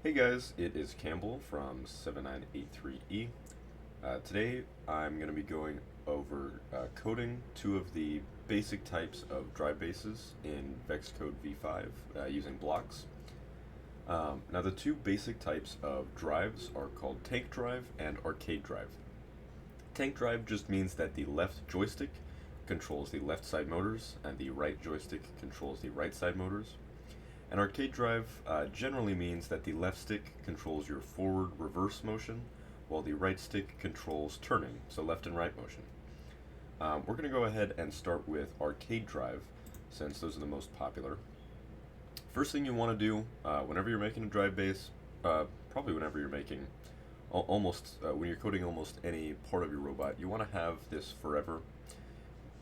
Hey guys, it is Campbell from 7983E. Today I'm going to be going over coding two of the basic types of Drivebases in VexCode V5 using blocks. Now the two basic types of drives are called tank drive and arcade drive. Tank drive just means that the left joystick controls the left side motors and the right joystick controls the right side motors. An arcade drive generally means that the left stick controls your forward reverse motion, while the right stick controls turning, so left and right motion. We're going to go ahead and start with arcade drive, since those are the most popular. First thing you want to do whenever you're making a drive base, probably whenever you're making when you're coding almost any part of your robot, you want to have this forever.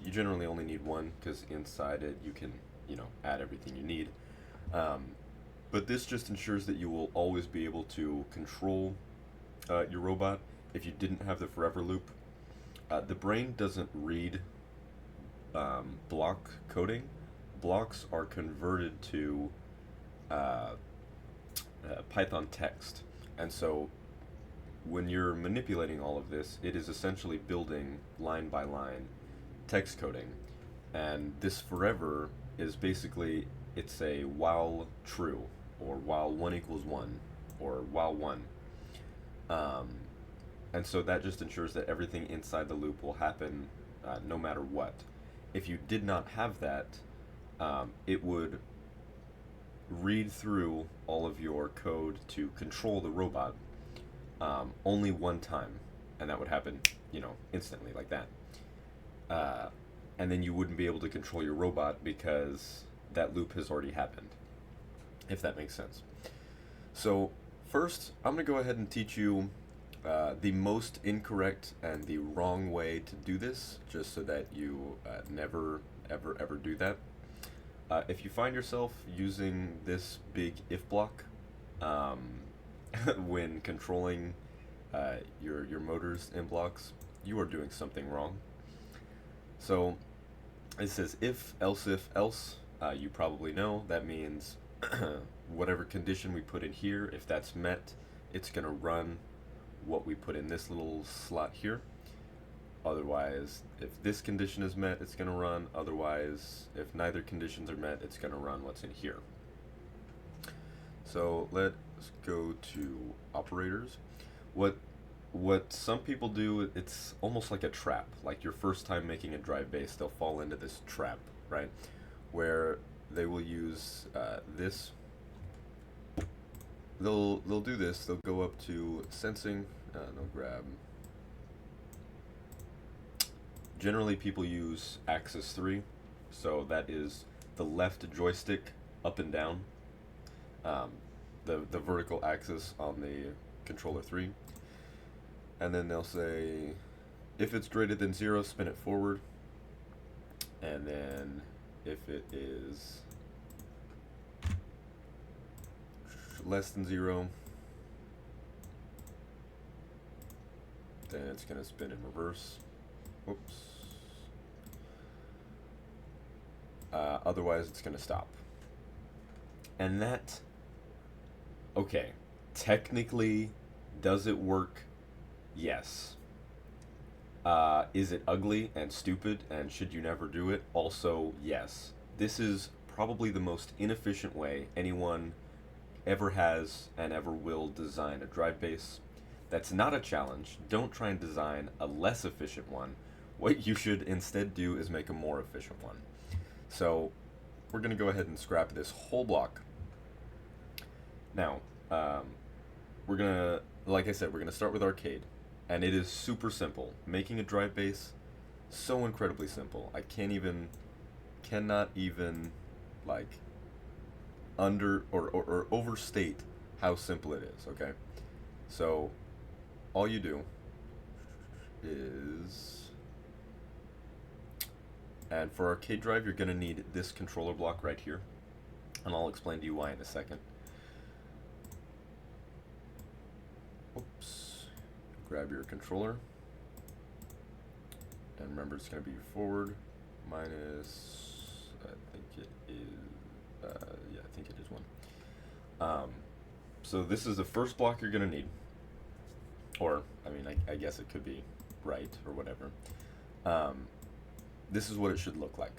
You generally only need one because inside it you can, add everything you need. But this just ensures that you will always be able to control your robot if you didn't have the forever loop. The brain doesn't read block coding. Blocks are converted to Python text. And so when you're manipulating all of this, it is essentially building line by line text coding. And this forever is basically, it's a while true, or while 1 equals 1, or while 1. And so that just ensures that everything inside the loop will happen no matter what. If you did not have that, it would read through all of your code to control the robot only one time, and that would happen, instantly like that. And then you wouldn't be able to control your robot because that loop has already happened, if that makes sense. So first, I'm going to go ahead and teach you the most incorrect and the wrong way to do this, just so that you never, ever do that. If you find yourself using this big if block when controlling your motors in blocks, you are doing something wrong. So it says if, else. You probably know that means whatever condition we put in here, if that's met, it's going to run what we put in this little slot here. Otherwise, if this condition is met, it's going to run. Otherwise, if neither conditions are met, it's going to run what's in here. So let's go to operators. What some people do, it's almost like a trap. Like your first time making a drive base, they'll fall into this trap, right? Where they will use this. They'll do this. They'll go up to sensing. They'll grab. Generally, people use axis 3, so that is the left joystick up and down. The vertical axis on the controller 3, and then they'll say if it's greater than 0, spin it forward, and then if it is less than 0, then it's going to spin in reverse. Whoops. Otherwise, it's going to stop. And that, okay, technically, does it work? Yes. Is it ugly and stupid and should you never do it? Also, yes. This is probably the most inefficient way anyone ever has and ever will design a drive base. That's not a challenge. Don't try and design a less efficient one. What you should instead do is make a more efficient one. So we're going to go ahead and scrap this whole block. Now, we're going to, like I said, we're going to start with arcade. And it is super simple. Making a drive base, so incredibly simple. I cannot even, like, under or overstate how simple it is, okay? So, all you do is, and for arcade drive, you're going to need this controller block right here. And I'll explain to you why in a second. Oops. Grab your controller, and remember it's going to be forward minus, I think it is 1. So this is the first block you're going to need. Or, I mean, I guess it could be right or whatever. This is what it should look like.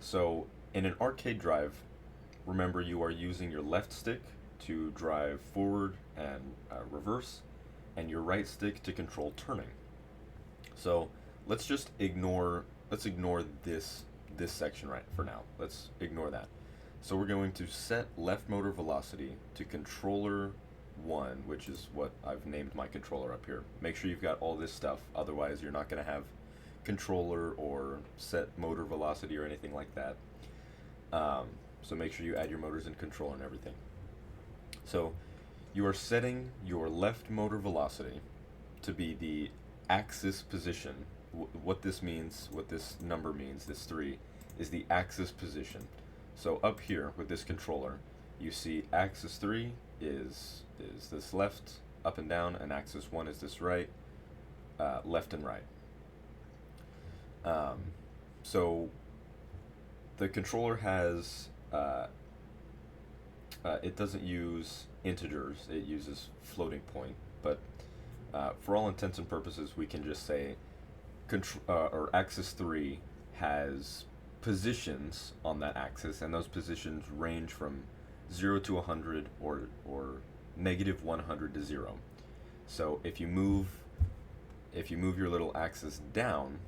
So in an arcade drive, remember you are using your left stick to drive forward and reverse, and your right stick to control turning. So let's just ignore this section right for now. Let's ignore that. So we're going to set left motor velocity to controller 1, which is what I've named my controller up here. Make sure you've got all this stuff, otherwise you're not going to have controller or set motor velocity or anything like that. So make sure you add your motors and control and everything. So you are setting your left motor velocity to be the axis position. What this means, what this number means, this 3, is the axis position. So up here with this controller, you see axis 3 is this left, up and down, and axis 1 is this right, left and right. So the controller has, it doesn't use integers, it uses floating point, but for all intents and purposes we can just say or axis 3 has positions on that axis, and those positions range from 0 to 100 or negative 100 to 0. So if you move your little axis down,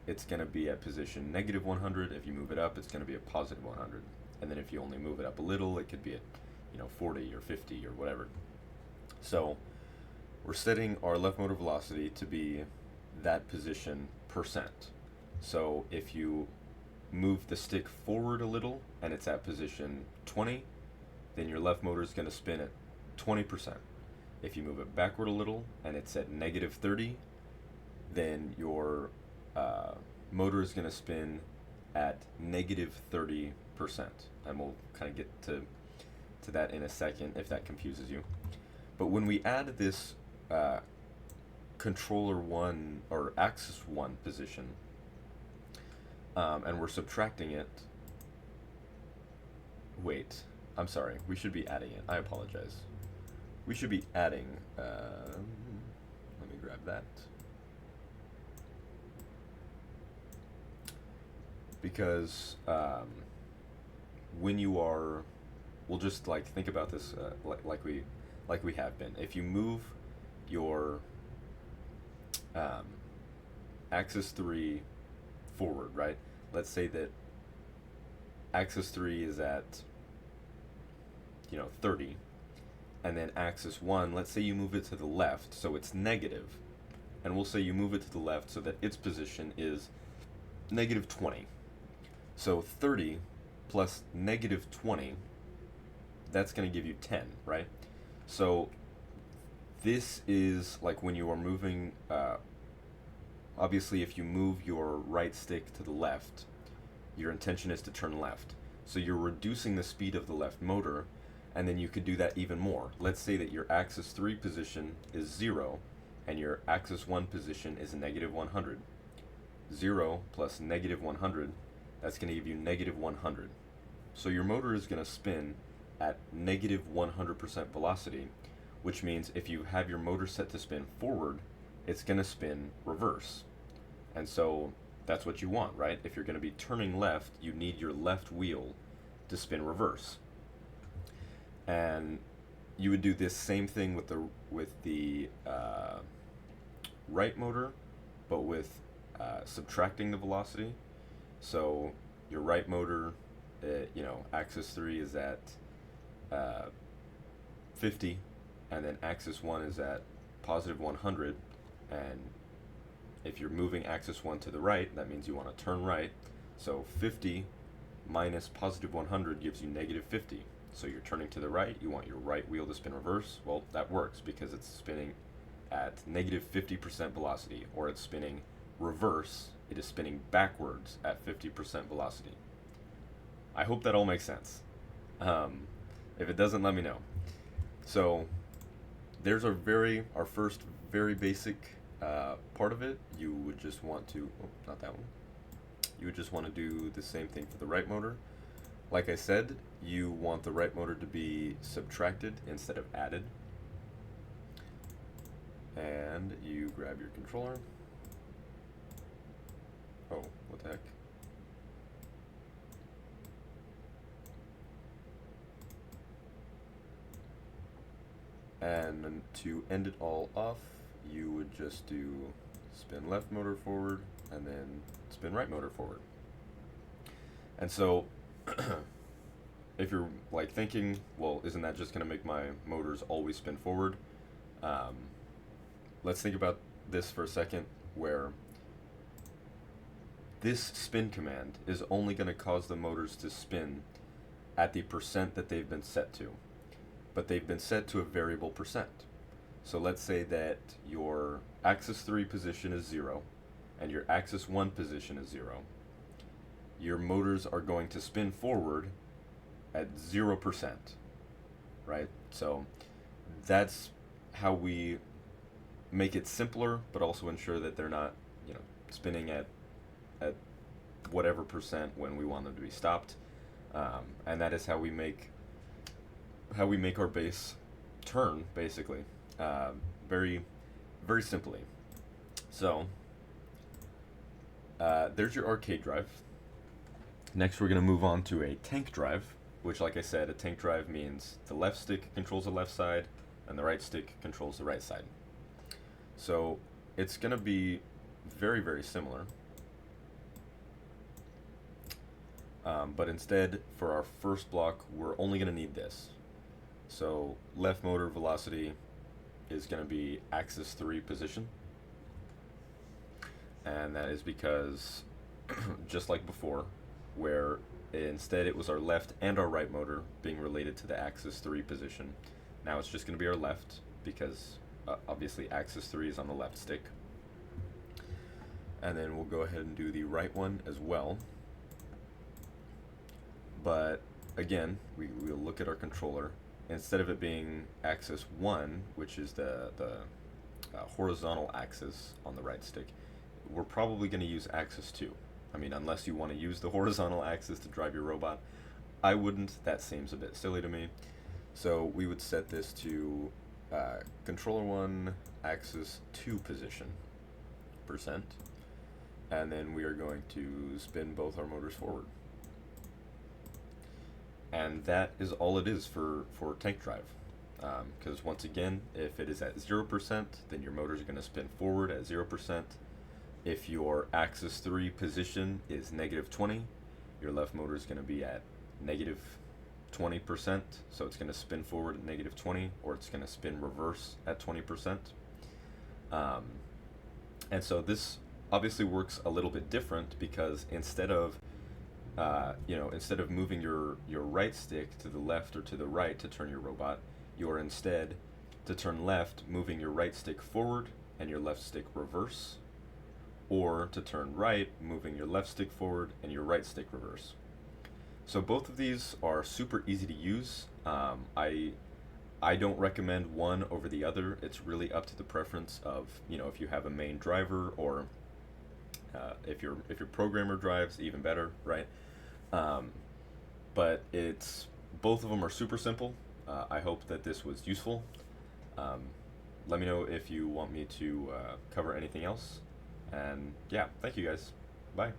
it's going to be at position negative 100. If you move it up, it's going to be at positive 100. And then if you only move it up a little, it could be at 40 or 50 or whatever. So we're setting our left motor velocity to be that position percent. So if you move the stick forward a little and it's at position 20, then your left motor is going to spin at 20%. If you move it backward a little and it's at negative 30, then your motor is going to spin at negative 30%. And we'll kind of get to that in a second if that confuses you. But when we add this controller 1 or axis 1 position, and we're subtracting it. Wait, I'm sorry, we should be adding it. I apologize. We should be adding, let me grab that. Because when you are, we'll just think about this like we have been. If you move your axis 3 forward, right? Let's say that axis 3 is at 30, and then axis 1, let's say you move it to the left, so it's negative, and we'll say you move it to the left so that its position is negative 20. So 30 plus negative 20, that's going to give you 10, right? So this is like when you are moving, obviously if you move your right stick to the left, your intention is to turn left. So you're reducing the speed of the left motor, and then you could do that even more. Let's say that your axis 3 position is 0, and your axis 1 position is negative 100. 0 plus negative 100, that's going to give you negative 100. So your motor is going to spin at negative 100% velocity, which means if you have your motor set to spin forward, it's going to spin reverse. And so that's what you want, right? If you're going to be turning left, you need your left wheel to spin reverse. And you would do this same thing with the right motor, but with subtracting the velocity. So your right motor, axis 3 is at 50, and then axis 1 is at positive 100, and if you're moving axis 1 to the right, that means you want to turn right. So 50 minus positive 100 gives you negative 50. So you're turning to the right, you want your right wheel to spin reverse. Well, that works because it's spinning at negative 50% velocity, or it's spinning reverse. It is spinning backwards at 50% velocity. I hope that all makes sense. If it doesn't, let me know. So there's our first very basic part of it. You would just want to, not that one. You would just want to do the same thing for the right motor. Like I said, you want the right motor to be subtracted instead of added. And you grab your controller. Oh, what the heck? And to end it all off, you would just do spin left motor forward and then spin right motor forward. And so if you're like thinking, well, isn't that just going to make my motors always spin forward? Let's think about this for a second, where this spin command is only going to cause the motors to spin at the percent that they've been set to. But they've been set to a variable percent. So let's say that your axis 3 position is 0 and your axis 1 position is 0. Your motors are going to spin forward at 0%, right? So that's how we make it simpler, but also ensure that they're not, spinning at whatever percent when we want them to be stopped. And that is how we make our base turn, basically, very, very simply. So there's your arcade drive. Next, we're going to move on to a tank drive, which, like I said, a tank drive means the left stick controls the left side and the right stick controls the right side. So it's going to be very, very similar. But instead, for our first block, we're only going to need this. So left motor velocity is going to be axis 3 position. And that is because, just like before, where instead it was our left and our right motor being related to the axis 3 position, now it's just going to be our left, because obviously axis 3 is on the left stick. And then we'll go ahead and do the right one as well. But again, we'll look at our controller. Instead of it being axis 1, which is the horizontal axis on the right stick, we're probably going to use axis 2. I mean, unless you want to use the horizontal axis to drive your robot. I wouldn't. That seems a bit silly to me. So we would set this to controller 1 axis 2 position %. And then we are going to spin both our motors forward. And that is all it is for tank drive. Because once again, if it is at 0%, then your motors are going to spin forward at 0%. If your axis 3 position is -20, your left motor is going to be at -20%. So it's going to spin forward at -20, or it's going to spin reverse at 20%. And so this obviously works a little bit different, because instead of moving your right stick to the left or to the right to turn your robot, you're instead, to turn left, moving your right stick forward and your left stick reverse, or to turn right, moving your left stick forward and your right stick reverse. So both of these are super easy to use. I don't recommend one over the other. It's really up to the preference of, if you have a main driver, or if your programmer drives, even better, right? But both of them are super simple. I hope that this was useful. Let me know if you want me to cover anything else. And yeah, thank you guys. Bye.